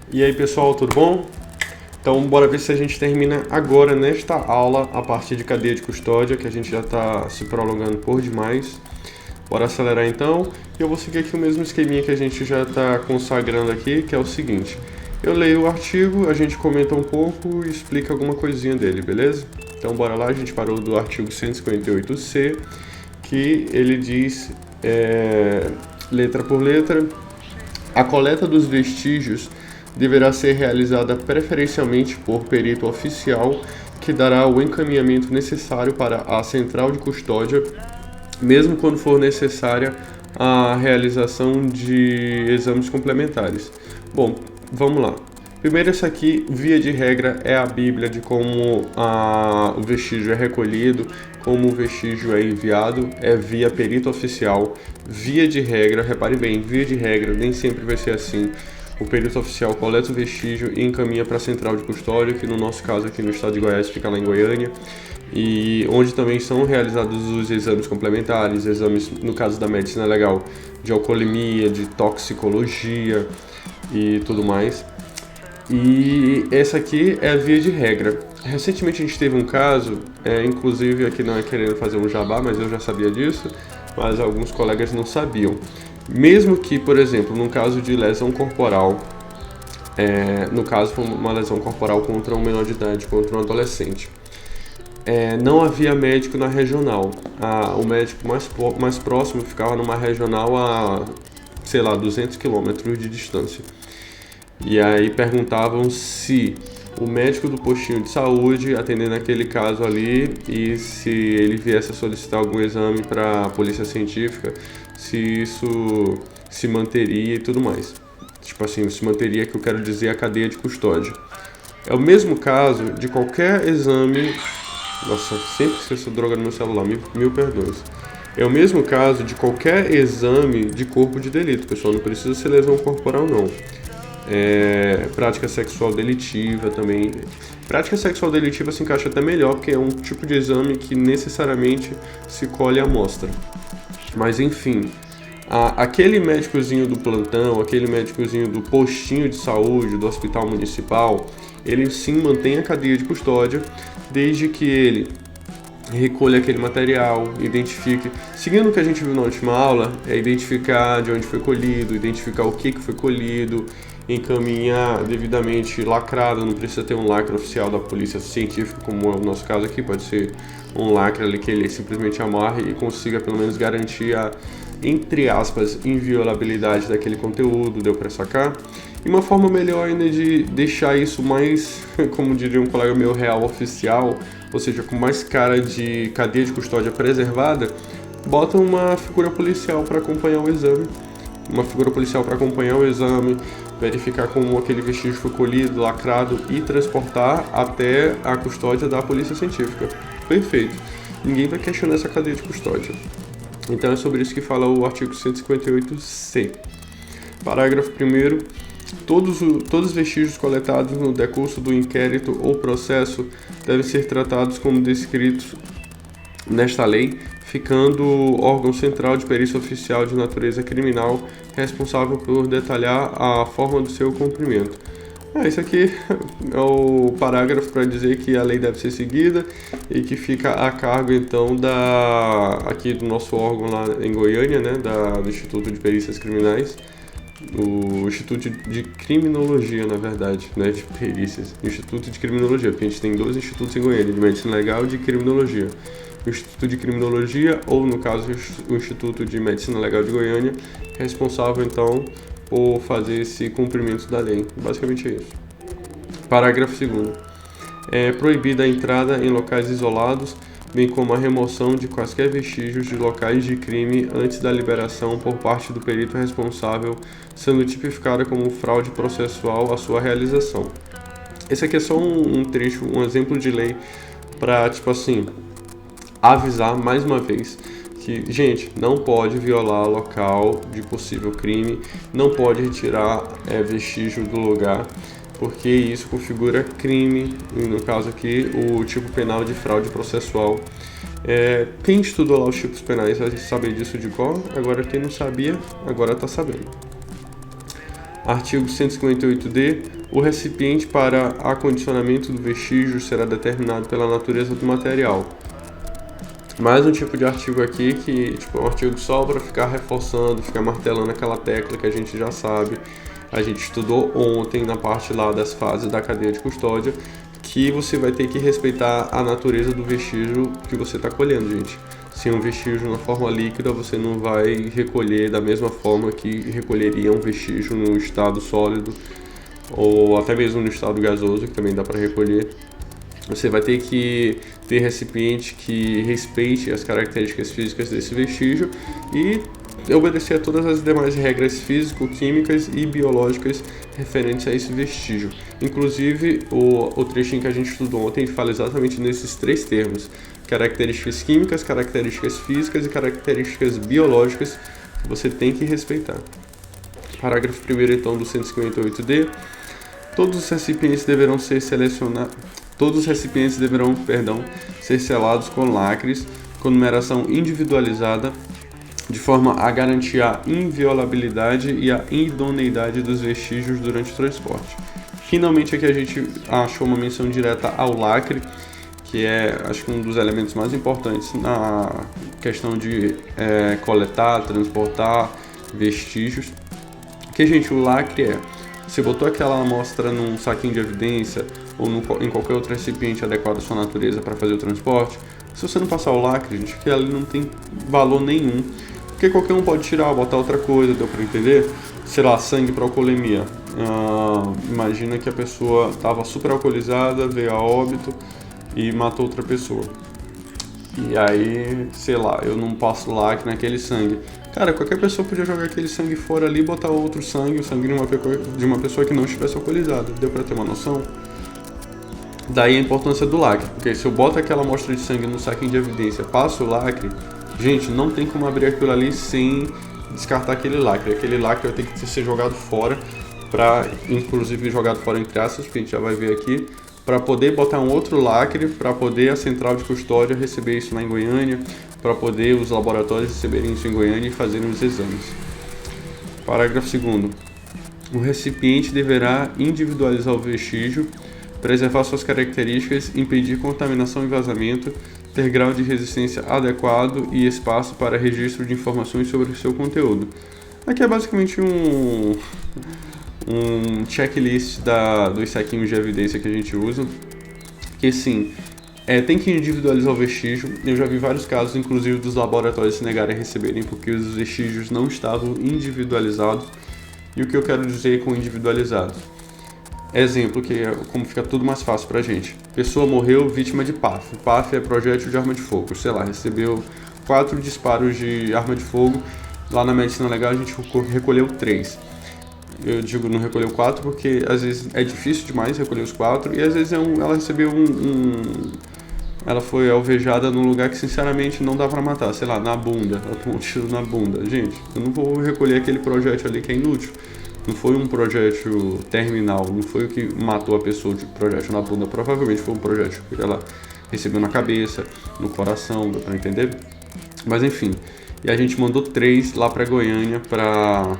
E aí pessoal, tudo bom? Então bora ver se a gente termina agora nesta aula a partir de cadeia de custódia, que a gente já está se prolongando por demais. Bora acelerar então, e eu vou seguir aqui o mesmo esqueminha que a gente já está consagrando aqui, que é o seguinte. Eu leio o artigo, a gente comenta um pouco e explica alguma coisinha dele, beleza? Então bora lá, a gente parou do artigo 158C, que ele diz, letra por letra, a coleta dos vestígios deverá ser realizada preferencialmente por perito oficial, que dará o encaminhamento necessário para a central de custódia, mesmo quando for necessária a realização de exames complementares. Bom, vamos lá. Primeiro, essa aqui, via de regra, é a Bíblia de como o vestígio é recolhido, como o vestígio é enviado, é via perito oficial. Via de regra, repare bem, via de regra, nem sempre vai ser assim. O perito oficial coleta o vestígio e encaminha para a central de custódia, que no nosso caso aqui no estado de Goiás fica lá em Goiânia, e onde também são realizados os exames complementares, exames, no caso da medicina legal, de alcoolemia, de toxicologia e tudo mais. E essa aqui é a via de regra. Recentemente a gente teve um caso, inclusive aqui não é querendo fazer um jabá, mas eu já sabia disso, mas alguns colegas não sabiam. Mesmo que, por exemplo, num caso de lesão corporal, no caso foi uma lesão corporal contra um menor de idade, contra um adolescente, não havia médico na regional. O médico mais próximo ficava numa regional a, sei lá, 200 quilômetros de distância. E aí perguntavam se o médico do postinho de saúde, atendendo aquele caso ali, e se ele viesse a solicitar algum exame para a polícia científica, se isso se manteria e tudo mais. Tipo assim, se manteria, que eu quero dizer, a cadeia de custódia. É o mesmo caso de qualquer exame... Nossa, sempre esqueço droga no meu celular, mil perdões. É o mesmo caso de qualquer exame de corpo de delito, pessoal, não precisa ser lesão corporal não. Prática sexual delitiva também. Prática sexual delitiva se encaixa até melhor, porque é um tipo de exame que necessariamente se colhe a amostra. Mas enfim, aquele médicozinho do plantão, aquele médicozinho do postinho de saúde, do hospital municipal, ele sim mantém a cadeia de custódia, desde que ele recolha aquele material, identifique, seguindo o que a gente viu na última aula, identificar de onde foi colhido, identificar o que foi colhido, encaminhar devidamente lacrado, não precisa ter um lacre oficial da polícia científica, como é o nosso caso aqui, pode ser um lacre ali que ele simplesmente amarre e consiga pelo menos garantir a, entre aspas, inviolabilidade daquele conteúdo, deu para sacar? E uma forma melhor ainda de deixar isso mais, como diria um colega meu, real oficial, ou seja, com mais cara de cadeia de custódia preservada, bota uma figura policial para acompanhar o exame. Uma figura policial para acompanhar o exame, verificar como aquele vestígio foi colhido, lacrado e transportar até a custódia da polícia científica. Perfeito. Ninguém vai questionar essa cadeia de custódia. Então é sobre isso que fala o artigo 158C. Parágrafo 1º. Todos os vestígios coletados no decurso do inquérito ou processo devem ser tratados como descritos nesta lei, ficando o órgão central de perícia oficial de natureza criminal responsável por detalhar a forma do seu cumprimento. Isso aqui é o parágrafo para dizer que a lei deve ser seguida e que fica a cargo então aqui do nosso órgão lá em Goiânia, né, do Instituto de Perícias Criminais, o Instituto de Criminologia, na verdade, né, de perícias, Instituto de Criminologia, porque a gente tem dois institutos em Goiânia, de Medicina Legal e de Criminologia. O Instituto de Criminologia, ou no caso o Instituto de Medicina Legal de Goiânia, é responsável então por fazer esse cumprimento da lei. Basicamente é isso. Parágrafo 2º. É proibida a entrada em locais isolados, bem como a remoção de quaisquer vestígios de locais de crime antes da liberação por parte do perito responsável, sendo tipificada como fraude processual a sua realização. Esse aqui é só um trecho, um exemplo de lei para, tipo assim, avisar mais uma vez que, gente, não pode violar local de possível crime, não pode retirar vestígio do lugar, porque isso configura crime, e no caso aqui, o tipo penal de fraude processual. Quem estudou lá os tipos penais vai saber disso de cor, agora quem não sabia, agora está sabendo. Artigo 158-D. O recipiente para acondicionamento do vestígio será determinado pela natureza do material. Mais um tipo de artigo aqui que é um artigo só para ficar reforçando, ficar martelando aquela tecla que a gente já sabe. A gente estudou ontem na parte lá das fases da cadeia de custódia, que você vai ter que respeitar a natureza do vestígio que você está colhendo, gente. Se é um vestígio na forma líquida, você não vai recolher da mesma forma que recolheria um vestígio no estado sólido ou até mesmo no estado gasoso, que também dá para recolher. Você vai ter que ter recipiente que respeite as características físicas desse vestígio e obedecer a todas as demais regras físico-químicas e biológicas referentes a esse vestígio. Inclusive, o trechinho que a gente estudou ontem fala exatamente nesses três termos: características químicas, características físicas e características biológicas que você tem que respeitar. Parágrafo 1º, então, do 158-D. Todos os recipientes deverão ser ser selados com lacres com numeração individualizada, de forma a garantir a inviolabilidade e a idoneidade dos vestígios durante o transporte. Finalmente, aqui a gente achou uma menção direta ao lacre, que é, acho que um dos elementos mais importantes na questão de coletar, transportar vestígios. Que, gente, o lacre você botou aquela amostra num saquinho de evidência ou em qualquer outro recipiente adequado à sua natureza para fazer o transporte, se você não passar o lacre, gente, que ali não tem valor nenhum, porque qualquer um pode tirar, botar outra coisa, deu para entender? Sei lá, sangue para alcoolemia. Imagina que a pessoa estava super alcoolizada, veio a óbito e matou outra pessoa. E aí, sei lá, eu não passo lacre naquele sangue. Cara, qualquer pessoa podia jogar aquele sangue fora ali e botar outro sangue, o sangue de uma pessoa que não estivesse alcoolizada. Deu pra ter uma noção? Daí a importância do lacre, porque se eu boto aquela amostra de sangue no saquinho de evidência, passo o lacre, gente, não tem como abrir aquilo ali sem descartar aquele lacre. Aquele lacre vai ter que ser jogado fora, inclusive jogado fora entre aspas, que a gente já vai ver aqui, para poder botar um outro lacre, para poder a central de custódia receber isso lá em Goiânia, para poder os laboratórios receberem isso em Goiânia e fazerem os exames. Parágrafo 2º. O recipiente deverá individualizar o vestígio, preservar suas características, impedir contaminação e vazamento, ter grau de resistência adequado e espaço para registro de informações sobre o seu conteúdo. Aqui é basicamente um checklist dos saquinhos de evidência que a gente usa, que sim, tem que individualizar o vestígio. Eu já vi vários casos, inclusive dos laboratórios se negarem a receberem porque os vestígios não estavam individualizados. E o que eu quero dizer com individualizados? Exemplo, que é como fica tudo mais fácil pra gente. Pessoa morreu vítima de PAF. PAF é projétil de arma de fogo. Sei lá, recebeu 4 disparos de arma de fogo. Lá na medicina legal a gente recolheu 3. Eu digo não recolheu 4 porque às vezes é difícil demais recolher os 4 e às vezes ela recebeu ela foi alvejada num lugar que sinceramente não dá pra matar, sei lá, na bunda, ela tomou um tiro na bunda. Gente, eu não vou recolher aquele projétil ali que é inútil. Não foi um projétil terminal, não foi o que matou a pessoa de projétil na bunda, provavelmente foi um projétil que ela recebeu na cabeça, no coração, dá pra entender? Mas enfim, e a gente mandou 3 lá pra Goiânia pra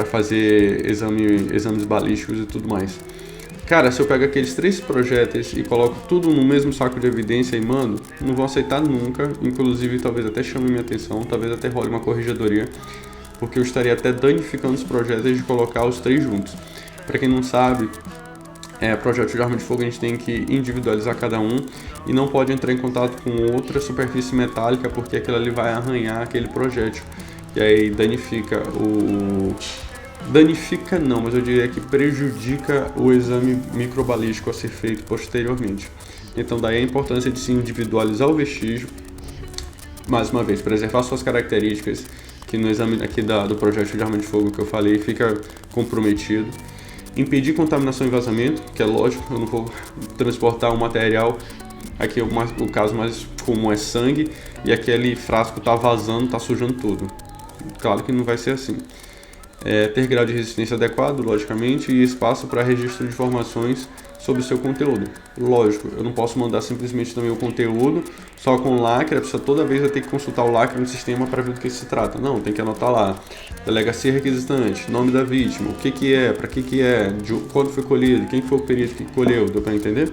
fazer exames balísticos e tudo mais. Cara, se eu pego aqueles 3 projéteis e coloco tudo no mesmo saco de evidência e mando, não vou aceitar nunca, inclusive talvez até chame minha atenção, talvez até role uma corregedoria, porque eu estaria até danificando os projéteis de colocar os 3 juntos. Para quem não sabe, projétil de arma de fogo a gente tem que individualizar cada um e não pode entrar em contato com outra superfície metálica porque aquilo ali vai arranhar aquele projétil. E aí danifica não, mas eu diria que prejudica o exame microbalístico a ser feito posteriormente. Então daí a importância de se individualizar o vestígio, mais uma vez, preservar suas características, que no exame aqui do projétil de arma de fogo que eu falei fica comprometido. Impedir contaminação e vazamento, que é lógico, eu não vou transportar um material, aqui o caso mais comum é sangue, e aquele frasco está vazando, está sujando tudo. Claro que não vai ser assim. ter grau de resistência adequado, logicamente, e espaço para registro de informações sobre o seu conteúdo. Lógico, eu não posso mandar simplesmente também o conteúdo só com lacre, a pessoa toda vez vai ter que consultar o lacre no sistema para ver do que se trata. Não, tem que anotar lá. Delegacia requisitante, nome da vítima, o que é, para que é, quando foi colhido, quem foi o perito que colheu, deu para entender?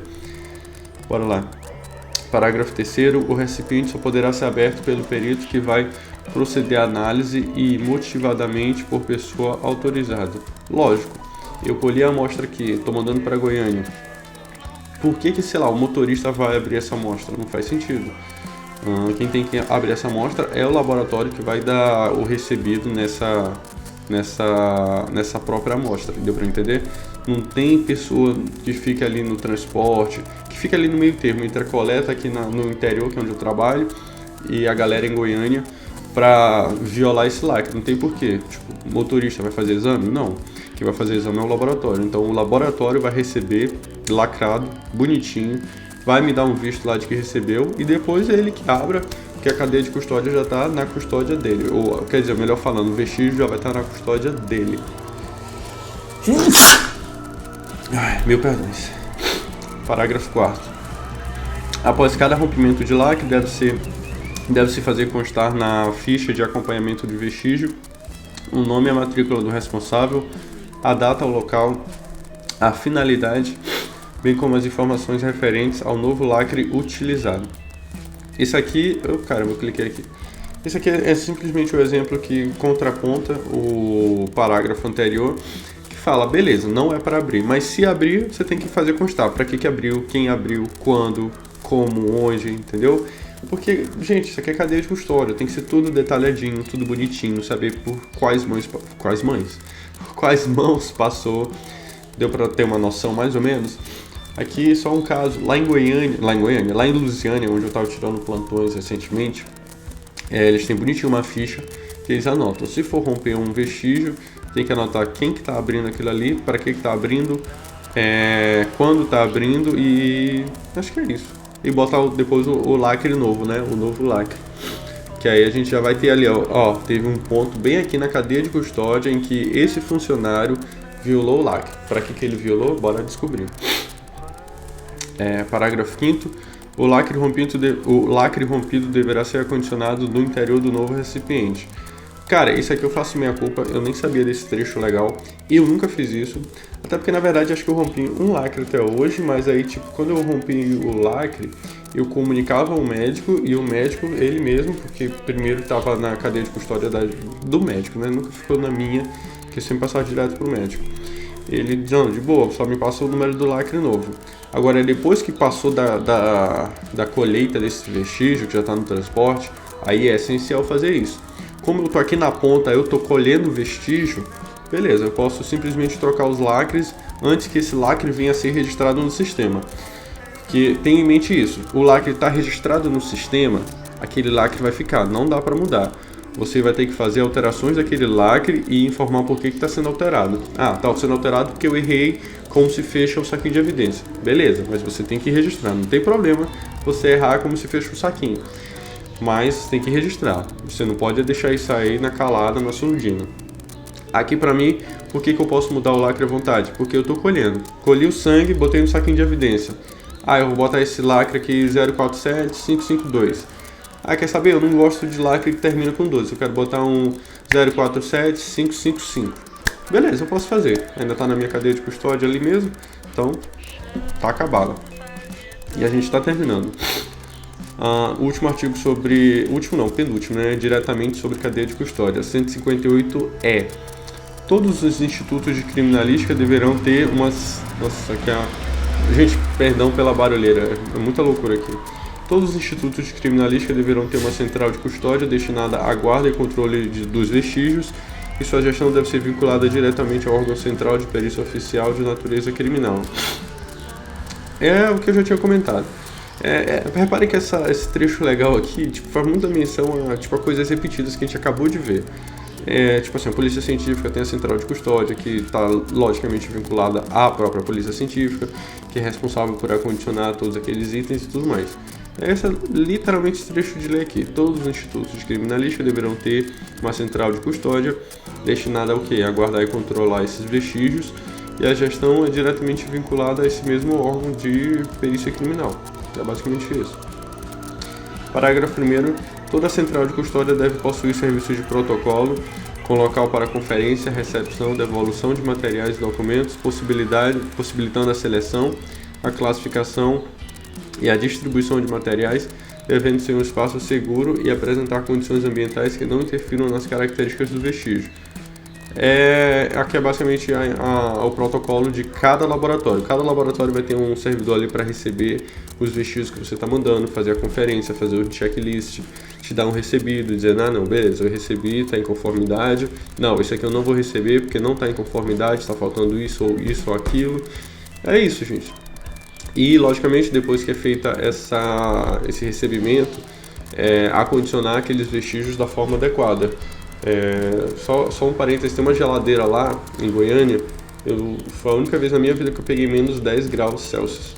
Bora lá. Parágrafo 3º, o recipiente só poderá ser aberto pelo perito que vai proceder à análise e motivadamente por pessoa autorizada. Lógico, eu colhi a amostra aqui, estou mandando para Goiânia. Por que, sei lá, o motorista vai abrir essa amostra? Não faz sentido. Quem tem que abrir essa amostra é o laboratório que vai dar o recebido nessa própria amostra, deu para entender? Não tem pessoa que fica ali no transporte, que fica ali no meio termo, entre a coleta aqui no interior, que é onde eu trabalho, e a galera em Goiânia, para violar esse lacre. Não tem porquê. Tipo, o motorista vai fazer exame? Não. Quem vai fazer exame é o laboratório. Então o laboratório vai receber lacrado, bonitinho, vai me dar um visto lá de que recebeu e depois é ele que abra, porque a cadeia de custódia já está na custódia dele. Ou, quer dizer, melhor falando, o vestígio já vai estar na custódia dele. Ai, meu perdões. Parágrafo 4º. Após cada rompimento de lacre, deve-se fazer constar na ficha de acompanhamento de vestígio o nome e a matrícula do responsável, a data, o local, a finalidade, bem como as informações referentes ao novo lacre utilizado. Isso aqui, caramba, eu cliquei aqui. Isso aqui é simplesmente o exemplo que contraponta o parágrafo anterior, que fala, beleza, não é para abrir, mas se abrir, você tem que fazer constar para que abriu, quem abriu, quando, como, onde, entendeu? Porque, gente, isso aqui é cadeia de custódia, tem que ser tudo detalhadinho, tudo bonitinho, saber por quais mãos passou, deu para ter uma noção mais ou menos. Aqui só um caso, lá em Lusiânia, onde eu estava tirando plantões recentemente, eles têm bonitinho uma ficha que eles anotam. Se for romper um vestígio, tem que anotar quem que está abrindo aquilo ali, para que está abrindo, quando está abrindo e acho que é isso. E botar depois o lacre novo, né? O novo lacre. Que aí a gente já vai ter ali, ó, teve um ponto bem aqui na cadeia de custódia em que esse funcionário violou o lacre. Para que ele violou? Bora descobrir. Parágrafo 5º. O lacre rompido deverá ser acondicionado no interior do novo recipiente. Cara, isso aqui eu faço minha culpa, eu nem sabia desse trecho legal, eu nunca fiz isso, até porque na verdade acho que eu rompi um lacre até hoje, mas aí tipo, quando eu rompi o lacre, eu comunicava ao médico e o médico, ele mesmo, porque primeiro estava na cadeia de custódia do médico, né, nunca ficou na minha, que eu sempre passava direto pro médico. Ele dizendo, de boa, só me passa o número do lacre novo. Agora, depois que passou da colheita desse vestígio, que já está no transporte, aí é essencial fazer isso. Como eu tô aqui na ponta, eu tô colhendo vestígio, beleza, eu posso simplesmente trocar os lacres antes que esse lacre venha a ser registrado no sistema. Porque tenha em mente isso, o lacre está registrado no sistema, aquele lacre vai ficar, não dá para mudar. Você vai ter que fazer alterações daquele lacre e informar por que está sendo alterado. Ah, está sendo alterado porque eu errei como se fecha o saquinho de evidência. Beleza, mas você tem que registrar, não tem problema você errar como se fecha o saquinho. Mas tem que registrar, você não pode deixar isso aí na calada, na surdina. Aqui pra mim, por que eu posso mudar o lacre à vontade? Porque eu tô colhendo. Colhi o sangue, botei no saquinho de evidência. Ah, eu vou botar esse lacre aqui 047552. Ah, quer saber? Eu não gosto de lacre que termina com 12. Eu quero botar um 047555. Beleza, eu posso fazer. Ainda tá na minha cadeia de custódia ali mesmo. Então, tá acabado. E a gente tá terminando. O último artigo penúltimo, né? Diretamente sobre cadeia de custódia. 158 é: todos os institutos de criminalística deverão ter umas... Nossa, aqui é... Gente, perdão pela barulheira, é muita loucura aqui. Todos os institutos de criminalística deverão ter uma central de custódia destinada à guarda e controle dos vestígios, e sua gestão deve ser vinculada diretamente ao órgão central de perícia oficial de natureza criminal. É o que eu já tinha comentado. Repare que esse trecho legal aqui faz muita menção a coisas repetidas que a gente acabou de ver. A polícia científica tem a central de custódia, que está logicamente vinculada à própria polícia científica, que é responsável por acondicionar todos aqueles itens e tudo mais. Essa literalmente esse trecho de lei aqui. Todos os institutos de criminalística deverão ter uma central de custódia destinada ao quê? A guardar e controlar esses vestígios, e a gestão é diretamente vinculada a esse mesmo órgão de perícia criminal. É basicamente isso. Parágrafo 1º. Toda central de custódia deve possuir serviços de protocolo, com local para conferência, recepção, devolução de materiais e documentos, possibilitando a seleção, a classificação e a distribuição de materiais, devendo ser um espaço seguro e apresentar condições ambientais que não interfiram nas características do vestígio. Aqui é basicamente o protocolo de cada laboratório. Cada laboratório vai ter um servidor ali para receber os vestígios que você está mandando, fazer a conferência, fazer o checklist, te dar um recebido, dizer, não, beleza, eu recebi, está em conformidade. Não, esse aqui eu não vou receber porque não está em conformidade, está faltando isso ou aquilo. É isso, gente. E, logicamente, depois que é feita esse recebimento, acondicionar aqueles vestígios da forma adequada. Só um parênteses, tem uma geladeira lá em Goiânia, foi a única vez na minha vida que eu peguei menos 10 graus Celsius.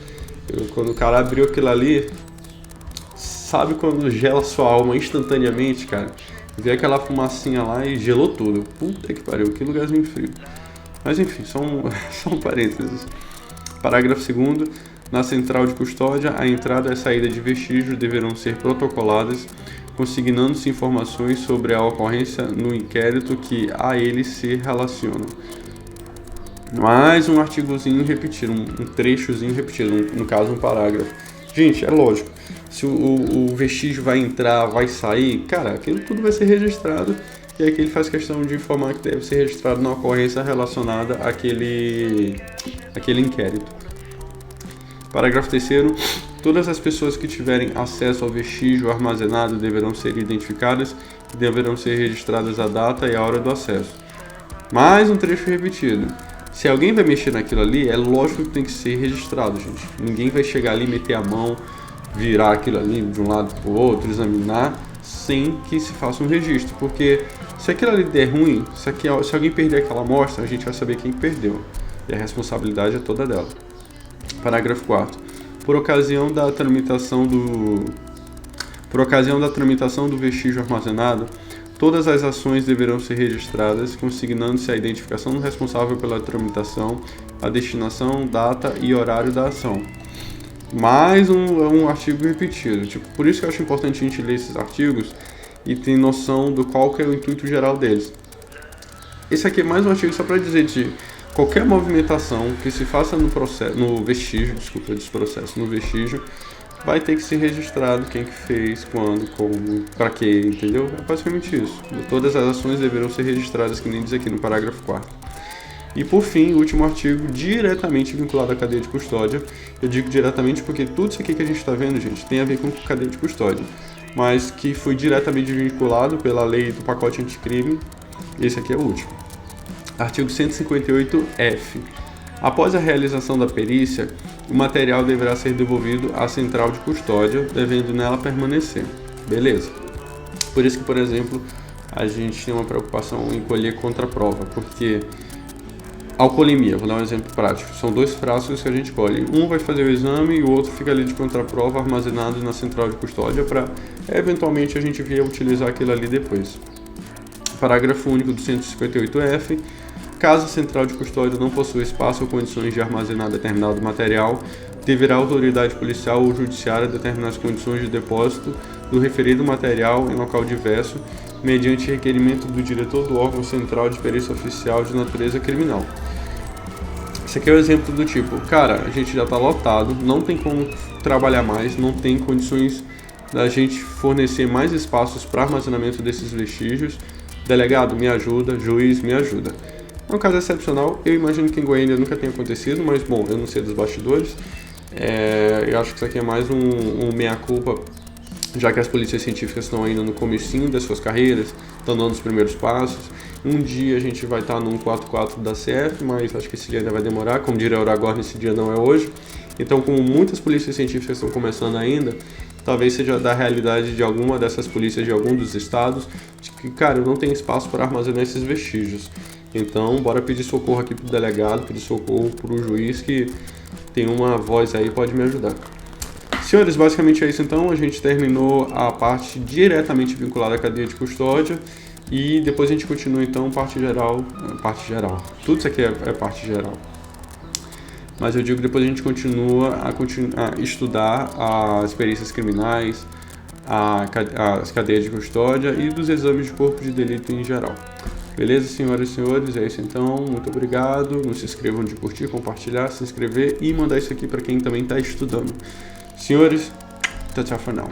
Quando o cara abriu aquilo ali, sabe quando gela sua alma instantaneamente, cara? Vê aquela fumacinha lá e gelou tudo. Puta que pariu, que lugarzinho frio. Mas enfim, só um parênteses. Parágrafo 2º. Na central de custódia, a entrada e a saída de vestígios deverão ser protocoladas, consignando-se informações sobre a ocorrência no inquérito que a ele se relaciona. Mais um artigozinho repetido, um trechozinho repetido, no caso um parágrafo. Gente, é lógico, se o vestígio vai entrar, vai sair, cara, aquilo tudo vai ser registrado, e aqui ele faz questão de informar que deve ser registrado na ocorrência relacionada àquele inquérito. Parágrafo 3º. Todas as pessoas que tiverem acesso ao vestígio armazenado deverão ser identificadas e deverão ser registradas a data e a hora do acesso. Mais um trecho repetido. Se alguém vai mexer naquilo ali, é lógico que tem que ser registrado, gente. Ninguém vai chegar ali, meter a mão, virar aquilo ali de um lado para o outro, examinar, sem que se faça um registro. Porque se aquilo ali der ruim, se alguém perder aquela amostra, a gente vai saber quem perdeu. E a responsabilidade é toda dela. Parágrafo 4º. Por ocasião da tramitação do vestígio armazenado, todas as ações deverão ser registradas, consignando-se a identificação do responsável pela tramitação, a destinação, data e horário da ação. Mais um artigo repetido. Por isso que eu acho importante a gente ler esses artigos e ter noção do qual que é o intuito geral deles. Esse aqui é mais um artigo só para dizer de qualquer movimentação que se faça no vestígio, vai ter que ser registrado quem que fez, quando, como, para quê, entendeu? É basicamente isso. Todas as ações deverão ser registradas, que nem diz aqui no parágrafo 4º. E por fim, o último artigo, diretamente vinculado à cadeia de custódia. Eu digo diretamente porque tudo isso aqui que a gente está vendo, gente, tem a ver com cadeia de custódia, mas que foi diretamente vinculado pela lei do pacote anticrime. Esse aqui é o último. Artigo 158-F. Após a realização da perícia, o material deverá ser devolvido à central de custódia, devendo nela permanecer. Beleza. Por isso que, por exemplo, a gente tem uma preocupação em colher contraprova, porque alcoolemia, vou dar um exemplo prático, são 2 frascos que a gente colhe. Um vai fazer o exame e o outro fica ali de contraprova armazenado na central de custódia para, eventualmente, a gente vir utilizar aquilo ali depois. Parágrafo único do 158-F. Caso a central de custódia não possua espaço ou condições de armazenar determinado material, deverá a autoridade policial ou judiciária determinar as condições de depósito do referido material em local diverso, mediante requerimento do diretor do órgão central de perícia oficial de natureza criminal. Esse aqui é o exemplo do tipo, cara, a gente já está lotado, não tem como trabalhar mais, não tem condições da gente fornecer mais espaços para armazenamento desses vestígios. Delegado, me ajuda, juiz, me ajuda. É um caso excepcional, eu imagino que em Goiânia nunca tenha acontecido, mas bom, eu não sei dos bastidores. Eu acho que isso aqui é mais um meia-culpa, já que as polícias científicas estão ainda no comecinho das suas carreiras, estão dando os primeiros passos. Um dia a gente vai estar no 144 da CF, mas acho que esse dia ainda vai demorar, como diria o Aragorn, esse dia não é hoje. Então, como muitas polícias científicas estão começando ainda, talvez seja da realidade de alguma dessas polícias de algum dos estados, de que, cara, eu não tenho espaço para armazenar esses vestígios. Então, bora pedir socorro aqui pro delegado, pedir socorro pro juiz que tem uma voz aí e pode me ajudar. Senhores, basicamente é isso então. A gente terminou a parte diretamente vinculada à cadeia de custódia e depois a gente continua então parte geral. Tudo isso aqui é parte geral. Mas eu digo que depois a gente continua a estudar as perícias criminais, as cadeias de custódia e dos exames de corpo de delito em geral. Beleza, senhoras e senhores? É isso então. Muito obrigado. Não se esqueçam de curtir, compartilhar, se inscrever e mandar isso aqui para quem também está estudando. Senhores, tchau for now.